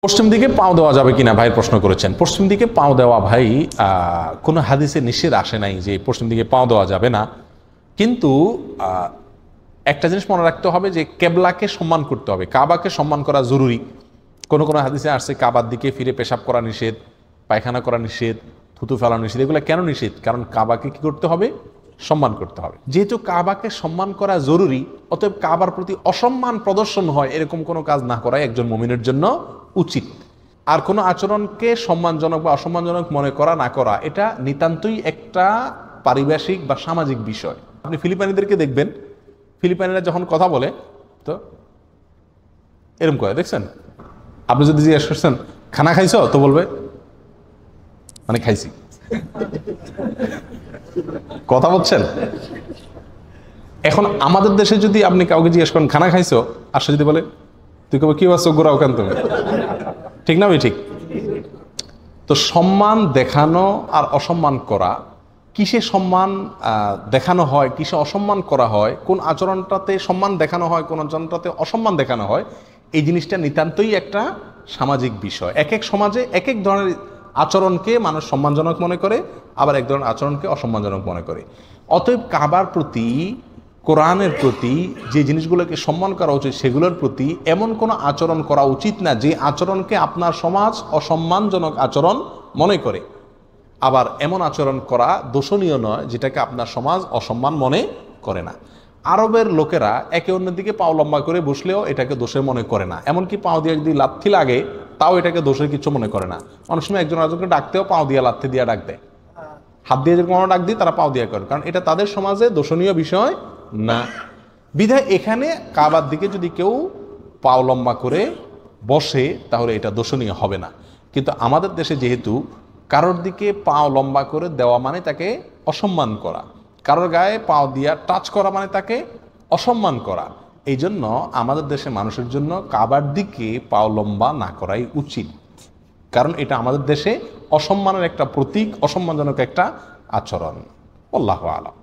পশ্চিম দিকে পাও দেওয়া যাবে কিনা ভাই প্রশ্ন করেছেন। পশ্চিম দিকে পাও দেওয়া ভাই কোনো হাদিসে নিষেধ আসে নাই যে পশ্চিম দিকে পাও দেওয়া যাবে না, কিন্তু একটা জিনিস মনে রাখতে হবে যে কেবলাকে সম্মান করতে হবে, কাবাকে সম্মান করা জরুরি। কোনো কোনো হাদিসে আসছে কাবার দিকে ফিরে পেশাব করা নিষেধ, পায়খানা করা নিষেধ, থুতু ফেলা নিষেধ। এগুলো কেন নিষেধ? কারণ কাবাকে কি করতে হবে? সম্মান করতে হবে। যেহেতু কাবাকে সম্মান করা জরুরি, অতএব কাবার প্রতি অসম্মান প্রদর্শন হয় এরকম কোনো কাজ না করাই একজন মুমিনের জন্য উচিত। আর কোনো আচরণকে সম্মানজনক বা অসম্মানজনক মনে করা না করা, এটা নিতান্তই একটা পারিভাষিক বা সামাজিক বিষয়। আপনি ফিলিপাইনিদেরকে দেখবেন, ফিলিপাইনিরা যখন কথা বলে তো এরকম করে, দেখছেন? আপনি যদি জিজ্ঞেস করছেন খানা খাইছো, তো বলবে মানে খাইছি। কথা বলছেন? এখন আমাদের দেশে যদি আপনি কাউকে জিজ্ঞেস করেন খানা খাইছো, আর সে যদি বলে তুই কবে কি আছো গোড়াও কেন তুমি, ঠিক না ভাই? ঠিক। তো সম্মান দেখানো আর অসম্মান করা, কিসে সম্মান দেখানো হয়, কিসে অসম্মান করা হয়, কোন আচরণটাতে সম্মান দেখানো হয়, কোন আচরণটাতে অসম্মান দেখানো হয়, এই জিনিসটা নিতান্তই একটা সামাজিক বিষয়। এক এক সমাজে এক এক ধরনের আচরণকে মানুষ সম্মানজনক মনে করে, আবার এক ধরনের আচরণকে অসম্মানজনক মনে করে। অতএব কাবার প্রতি, কোরআনের প্রতি যে জিনিসগুলোকে সম্মান করা উচিত, সেগুলোর প্রতি এমন কোনো আচরণ করা উচিত না যে আচরণকে আপনার সমাজ অসম্মানজনক আচরণ মনে করে। আবার এমন আচরণ করা দোষণীয় নয় যেটাকে আপনার সমাজ অসম্মান মনে করে না। আরবের লোকেরা একে অন্যের দিকে পাও লম্বা করে বসলেও এটাকে দোষে মনে করে না। এমনকি পাও দিয়ে যদি লাথি লাগে তাও এটাকে দোষের কিছু মনে করে না। অনেক সময় একজন আরেকজনকে ডাকতেও পাও দিয়ে লাথি দিয়ে ডাক দেয়, হাত দিয়ে যেরকম ডাক দিই তারা পাও দিয়ে করে, কারণ এটা তাদের সমাজে দোষণীয় বিষয় না। বিধায় এখানে কাবার দিকে যদি কেউ পাও লম্বা করে বসে তাহলে এটা দোষণীয় হবে না। কিন্তু আমাদের দেশে যেহেতু কারোর দিকে পাও লম্বা করে দেওয়া মানে তাকে অসম্মান করা, কারোর গায়ে পাও দিয়া টাচ করা মানে তাকে অসম্মান করা, এই জন্য আমাদের দেশে মানুষের জন্য কাবার দিকে পাও লম্বা না করাই উচিত। কারণ এটা আমাদের দেশে অসম্মানের একটা প্রতীক, অসম্মানজনক একটা আচরণ। আল্লাহু আলাম।